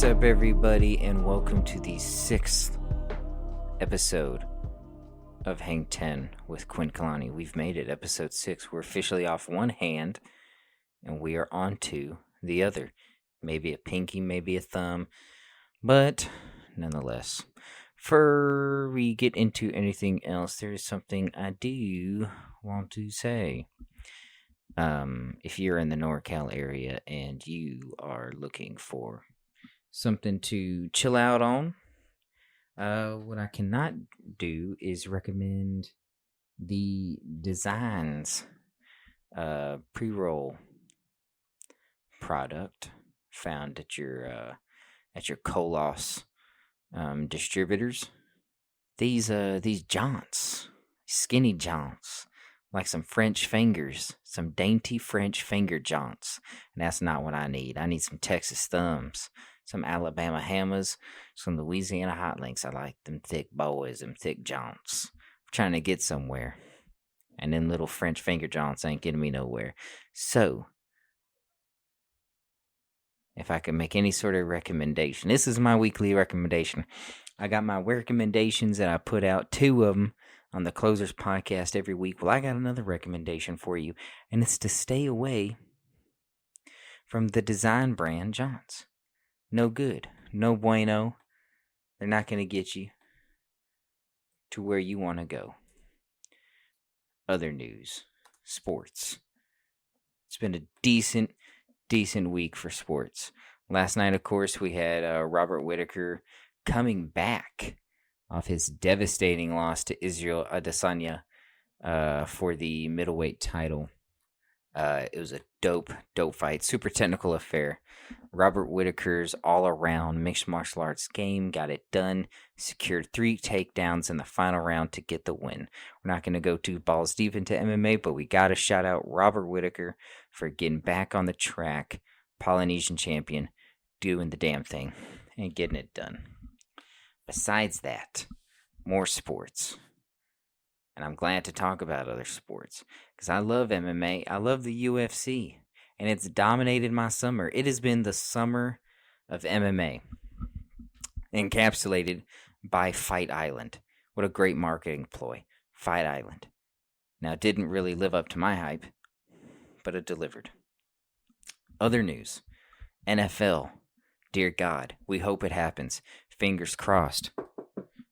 What's up, everybody, and welcome to the 6th episode of Hang 10 with Quinn Kalani. We've made it, episode 6. We're officially off one hand, and we are on to the other. Maybe a pinky, maybe a thumb, but nonetheless. Before we get into anything else, there is something I do want to say. If you're in the NorCal area and you are looking for something to chill out on, what I cannot do is recommend the Designs pre-roll product found at your Colos distributors. These jaunts, skinny jaunts, like some French fingers, some dainty French finger jaunts. And that's not what I need. I need some Texas thumbs, some Alabama hammers, some Louisiana hot links. I like them thick boys, them thick jaunts. I'm trying to get somewhere. And them little French finger jaunts ain't getting me nowhere. So, if I could make any sort of recommendation, this is my weekly recommendation. I got my recommendations that I put out, 2 of them, on the Closers podcast every week. Well, I got another recommendation for you, and it's to stay away from the design brand jaunts. No good. No bueno. They're not going to get you to where you want to go. Other news. Sports. It's been a decent week for sports. Last night, of course, we had Robert Whittaker coming back off his devastating loss to Israel Adesanya for the middleweight title. It was a dope fight, super technical affair. Robert Whittaker's all-around mixed martial arts game got it done, secured 3 takedowns in the final round to get the win. We're not going to go too balls deep into MMA, but we got to shout out Robert Whittaker for getting back on the track, Polynesian champion, doing the damn thing and getting it done. Besides that, more sports. And I'm glad to talk about other sports because I love MMA. I love the UFC. And it's dominated my summer. It has been the summer of MMA. Encapsulated by Fight Island. What a great marketing ploy. Fight Island. Now, it didn't really live up to my hype, but it delivered. Other news. NFL. Dear God, we hope it happens. Fingers crossed.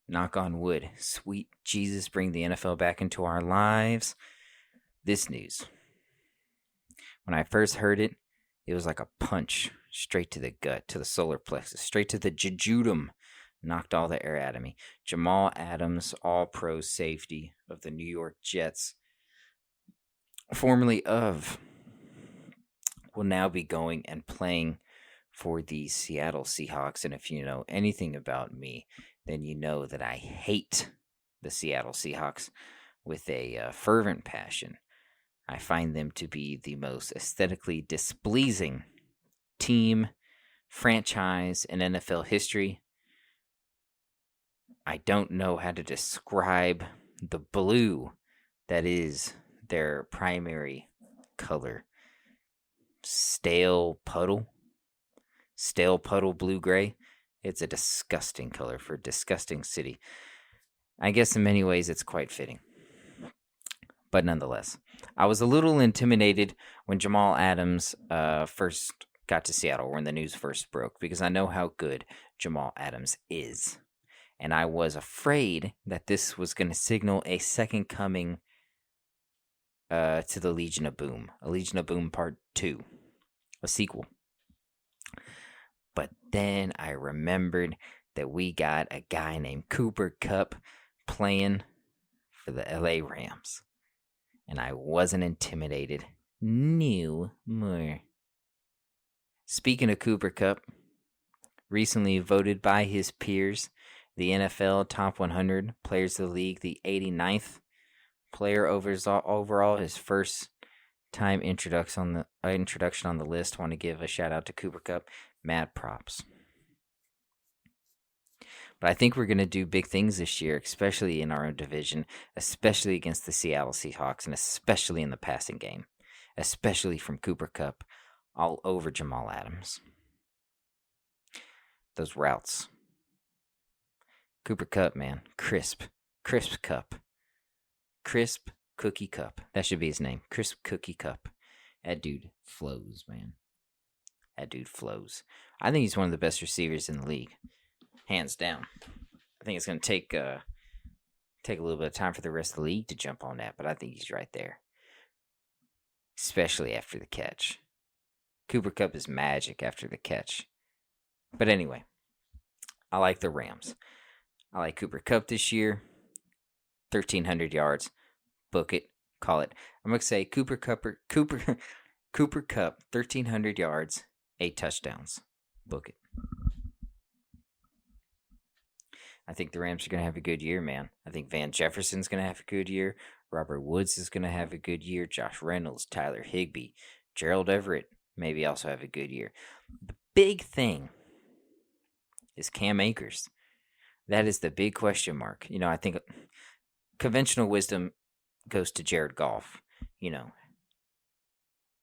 Knock on wood. Sweet Jesus, bring the NFL back into our lives. This news. When I first heard it, it was like a punch straight to the gut, to the solar plexus, straight to the jejunum. Knocked all the air out of me. Jamal Adams, all-pro safety of the New York Jets, formerly of, will now be going and playing for the Seattle Seahawks. And if you know anything about me, then you know that I hate the Seattle Seahawks with a fervent passion. I find them to be the most aesthetically displeasing team, franchise in NFL history. I don't know how to describe the blue that is their primary color. Stale puddle blue-gray. It's a disgusting color for a disgusting city. I guess in many ways it's quite fitting. But nonetheless, I was a little intimidated when Jamal Adams first got to Seattle, when the news first broke, because I know how good Jamal Adams is. And I was afraid that this was going to signal a second coming to the Legion of Boom. A Legion of Boom Part 2. A sequel. But then I remembered that we got a guy named Cooper Kupp playing for the LA Rams. And I wasn't intimidated no more. Speaking of Cooper Kupp, recently voted by his peers, the NFL Top 100 Players of the League, the 89th player overall, his first time introduction on the list. Want to give a shout out to Cooper Kupp. Mad props. But I think we're going to do big things this year, especially in our own division, especially against the Seattle Seahawks, and especially in the passing game, especially from Cooper Kupp all over Jamal Adams. those routes. Cooper Kupp, man. Crisp Cup. Crisp Cookie Cup. That should be his name. Crisp Cookie Cup. That dude flows, man. That dude flows. I think he's one of the best receivers in the league. Hands down. I think it's going to take a little bit of time for the rest of the league to jump on that, but I think he's right there. Especially after the catch. Cooper Kupp is magic after the catch. But anyway, I like the Rams. I like Cooper Kupp this year. 1,300 yards. Book it. Call it. I'm going to say Cooper Kupp, 1,300 yards, 8 touchdowns. Book it. I think the Rams are going to have a good year, man. I think Van Jefferson's going to have a good year. Robert Woods is going to have a good year. Josh Reynolds, Tyler Higbee, Gerald Everett maybe also have a good year. The big thing is Cam Akers. That is the big question mark. I think conventional wisdom goes to Jared Goff.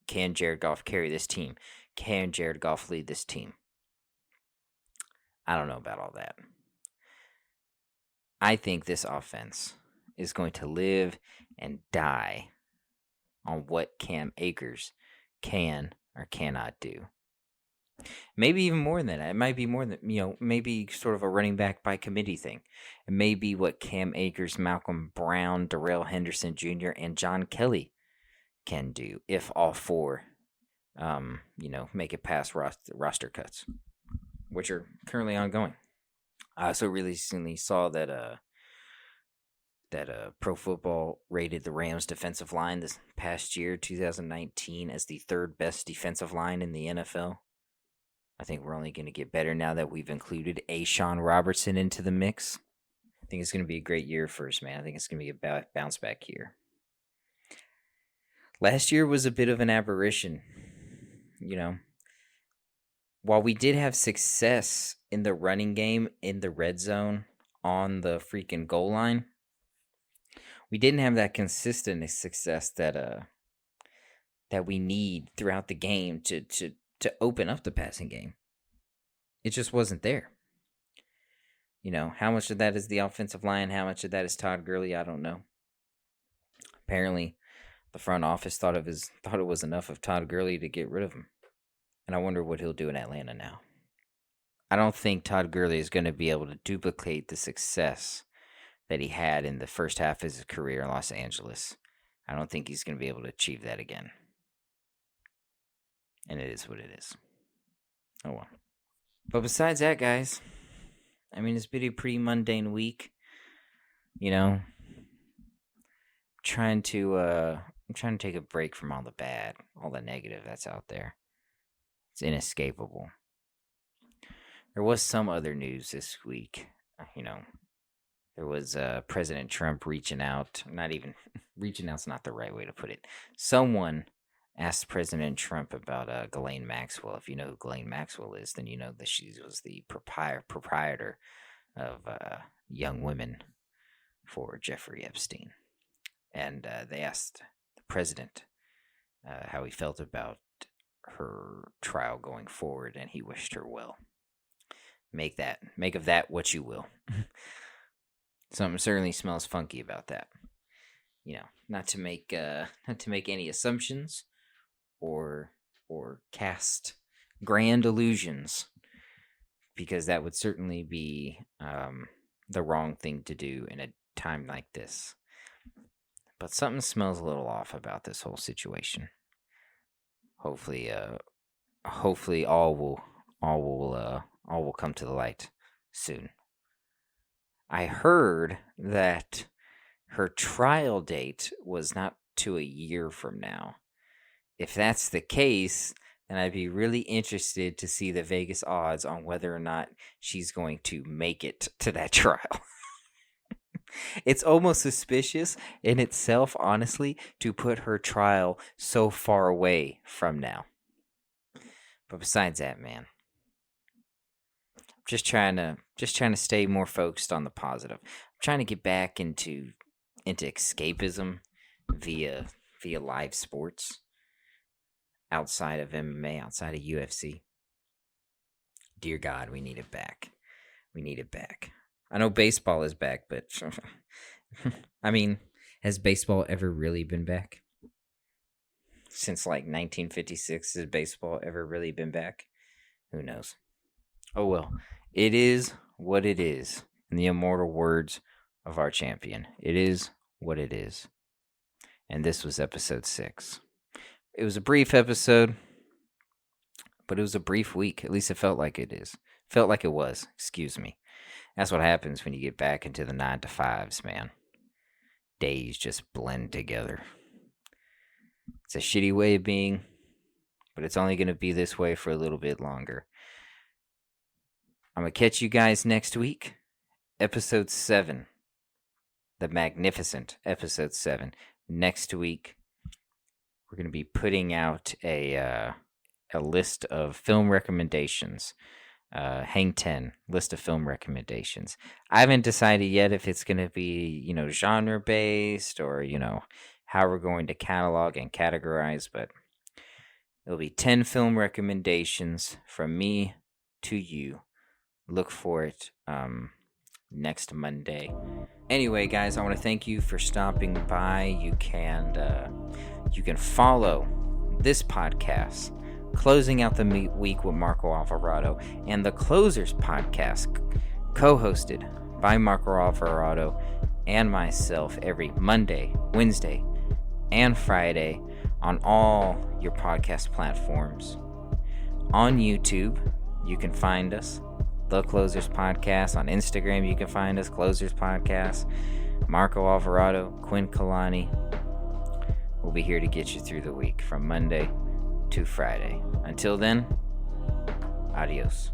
Can Jared Goff carry this team? Can Jared Goff lead this team? I don't know about all that. I think this offense is going to live and die on what Cam Akers can or cannot do. Maybe even more than that. It might be more than, maybe sort of a running back by committee thing. It may be what Cam Akers, Malcolm Brown, Darrell Henderson Jr., and John Kelly can do if all four, make it past roster cuts, which are currently ongoing. I also recently saw that Pro Football rated the Rams' defensive line this past year, 2019, as the third best defensive line in the NFL. I think we're only going to get better now that we've included A'Shawn Robertson into the mix. I think it's going to be a great year for us, man. I think it's going to be a bounce back year. Last year was a bit of an aberration, While we did have success in the running game in the red zone on the freaking goal line, we didn't have that consistent success that we need throughout the game to open up the passing game. It just wasn't there. How much of that is the offensive line? How much of that is Todd Gurley? I don't know. Apparently, the front office thought it was enough of Todd Gurley to get rid of him. And I wonder what he'll do in Atlanta now. I don't think Todd Gurley is going to be able to duplicate the success that he had in the first half of his career in Los Angeles. I don't think he's going to be able to achieve that again. And it is what it is. Oh well. But besides that, guys, it's been a pretty mundane week. I'm trying to take a break from all the bad, all the negative that's out there. It's inescapable. There was some other news this week. There was President Trump reaching out. Not even reaching out's not the right way to put it. Someone asked President Trump about Ghislaine Maxwell. If you know who Ghislaine Maxwell is, then you know that she was the proprietor of Young Women for Jeffrey Epstein. And they asked the president how he felt about her trial going forward, and he wished her well. Make of that what you will. Something certainly smells funky about that. Not to make any assumptions or cast grand illusions, because that would certainly be the wrong thing to do in a time like this. But something smells a little off about this whole situation. Hopefully, all will come to the light soon. I heard that her trial date was not to a year from now. If that's the case, then I'd be really interested to see the Vegas odds on whether or not she's going to make it to that trial. It's almost suspicious in itself, honestly, to put her trial so far away from now. But besides that, man, just trying to stay more focused on the positive. I'm trying to get back into escapism via live sports outside of MMA, outside of UFC. Dear God, we need it back. We need it back. I know baseball is back, but I mean, has baseball ever really been back? Since like 1956, has baseball ever really been back? Who knows? Oh well, it is what it is. In the immortal words of our champion, it is what it is. And this was episode 6. It was a brief episode, but it was a brief week. At least it felt like it is. Felt like it was, excuse me. That's what happens when you get back into the 9 to 5s, man. Days just blend together. It's a shitty way of being, but it's only going to be this way for a little bit longer. I'm going to catch you guys next week. Episode 7. The magnificent episode 7. Next week, we're going to be putting out a list of film recommendations. Hang 10 list of film recommendations. I haven't decided yet if it's going to be, genre based or, how we're going to catalog and categorize, but it'll be 10 film recommendations from me to you. Look for it next Monday. Anyway, guys, I want to thank you for stopping by. You can follow this podcast, Closing Out the Week with Marco Alvarado, and the Closers podcast, co-hosted by Marco Alvarado and myself, every Monday, Wednesday, and Friday on all your podcast platforms. On YouTube, you can find us, The Closers Podcast. On Instagram, you can find us, Closers Podcast. Marco Alvarado, Quinn Kalani. We'll be here to get you through the week from Monday to Friday. Until then, adios.